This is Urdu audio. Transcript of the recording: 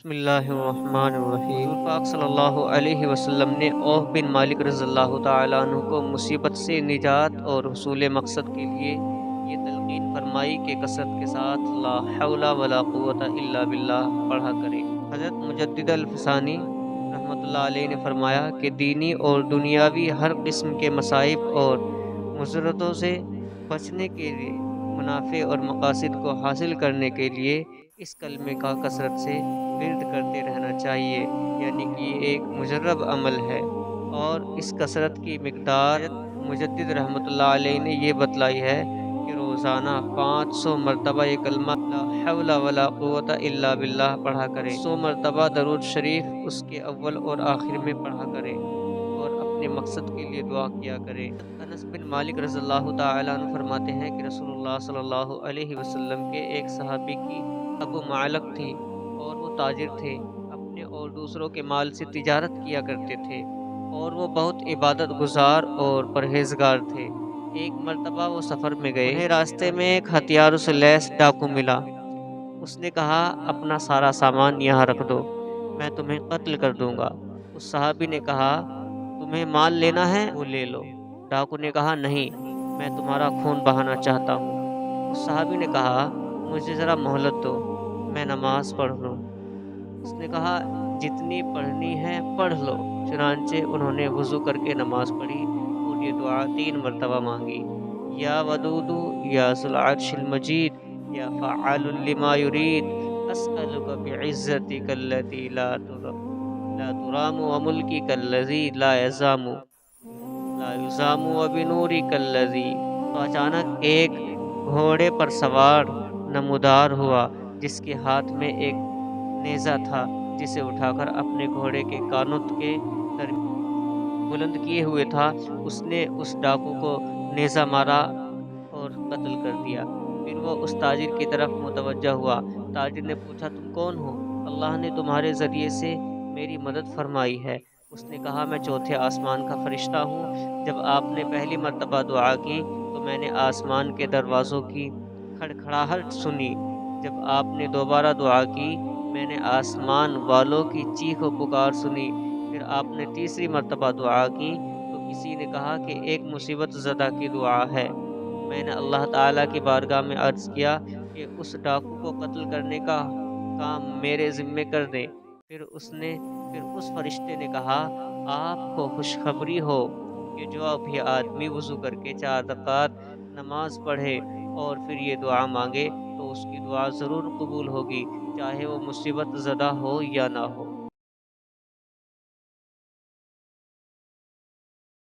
بسم اللہ الرحمن الرحیم۔ حضور پاک صلی اللہ علیہ وسلم نے اوف بن مالک رضی اللہ تعالیٰ عنہ کو مصیبت سے نجات اور حصول مقصد کے لیے یہ تلقین فرمائی کہ کثرت کے ساتھ لا حول ولا قوت الا باللہ پڑھا کرے۔ حضرت مجدد الفسانی رحمۃ اللہ علیہ نے فرمایا کہ دینی اور دنیاوی ہر قسم کے مصائب اور مضرتوں سے بچنے کے لیے منافع اور مقاصد کو حاصل کرنے کے لیے اس کلمے کا کثرت سے ورد کرتے رہنا چاہیے، یعنی کہ یہ ایک مجرب عمل ہے اور اس کثرت کی مقدار مجدد رحمۃ اللہ علیہ نے یہ بتلائی ہے کہ روزانہ 500 مرتبہ یہ کلمہ لا حول ولا قوت الا باللہ پڑھا کرے، 100 مرتبہ درود شریف اس کے اول اور آخر میں پڑھا کرے اور اپنے مقصد کے لیے دعا کیا کرے۔ انس بن مالک رضی اللہ تعالیٰ عنہ فرماتے ہیں کہ رسول اللہ صلی اللہ علیہ وسلم کے ایک صحابی کی ابو معلق تھی اور وہ تاجر تھے، اپنے اور دوسروں کے مال سے تجارت کیا کرتے تھے اور وہ بہت عبادت گزار اور پرہیزگار تھے۔ ایک مرتبہ وہ سفر میں گئے، انہیں راستے میں ایک ہتھیاروں سے لیس ڈاکو ملا۔ اس نے کہا اپنا سارا سامان یہاں رکھ دو، میں تمہیں قتل کر دوں گا۔ اس صحابی نے کہا تمہیں مال لینا ہے وہ لے لو۔ ڈاکو نے کہا نہیں، میں تمہارا خون بہانا چاہتا ہوں۔ اس صحابی نے کہا مجھے ذرا مہلت دو، میں نماز پڑھ لوں۔ اس نے کہا جتنی پڑھنی ہے پڑھ لو۔ چنانچہ انہوں نے وضو کر کے نماز پڑھی اور یہ دعا 3 مرتبہ مانگی، یا ودود یا ذو العرش المجید یا فعال لما یرید اسألک بعزتک التي لا ترام وملکک الذی لا یزام وبنورک الذی۔ تو اچانک ایک گھوڑے پر سوار نمودار ہوا جس کے ہاتھ میں ایک نیزہ تھا، جسے اٹھا کر اپنے گھوڑے کے کانوں کے درمیان بلند کیے ہوئے تھا۔ اس نے اس ڈاکو کو نیزہ مارا اور قتل کر دیا۔ پھر وہ اس تاجر کی طرف متوجہ ہوا۔ تاجر نے پوچھا تم کون ہو؟ اللہ نے تمہارے ذریعے سے میری مدد فرمائی ہے۔ اس نے کہا میں چوتھے آسمان کا فرشتہ ہوں۔ جب آپ نے پہلی مرتبہ دعا کی تو میں نے آسمان کے دروازوں کی کھڑکھڑاہٹ سنی۔ جب آپ نے دوبارہ دعا کی میں نے آسمان والوں کی چیخ و پکار سنی۔ پھر آپ نے تیسری مرتبہ دعا کی تو کسی نے کہا کہ ایک مصیبت زدہ کی دعا ہے۔ میں نے اللہ تعالیٰ کی بارگاہ میں عرض کیا کہ اس ڈاکو کو قتل کرنے کا کام میرے ذمے کر دیں۔ پھر اس فرشتے نے کہا آپ کو خوشخبری ہو کہ جو بھی آدمی وضو کر کے 4 رکعت نماز پڑھے اور پھر یہ دعا مانگے تو اس کی دعا ضرور قبول ہوگی، چاہے وہ مصیبت زدہ ہو یا نہ ہو۔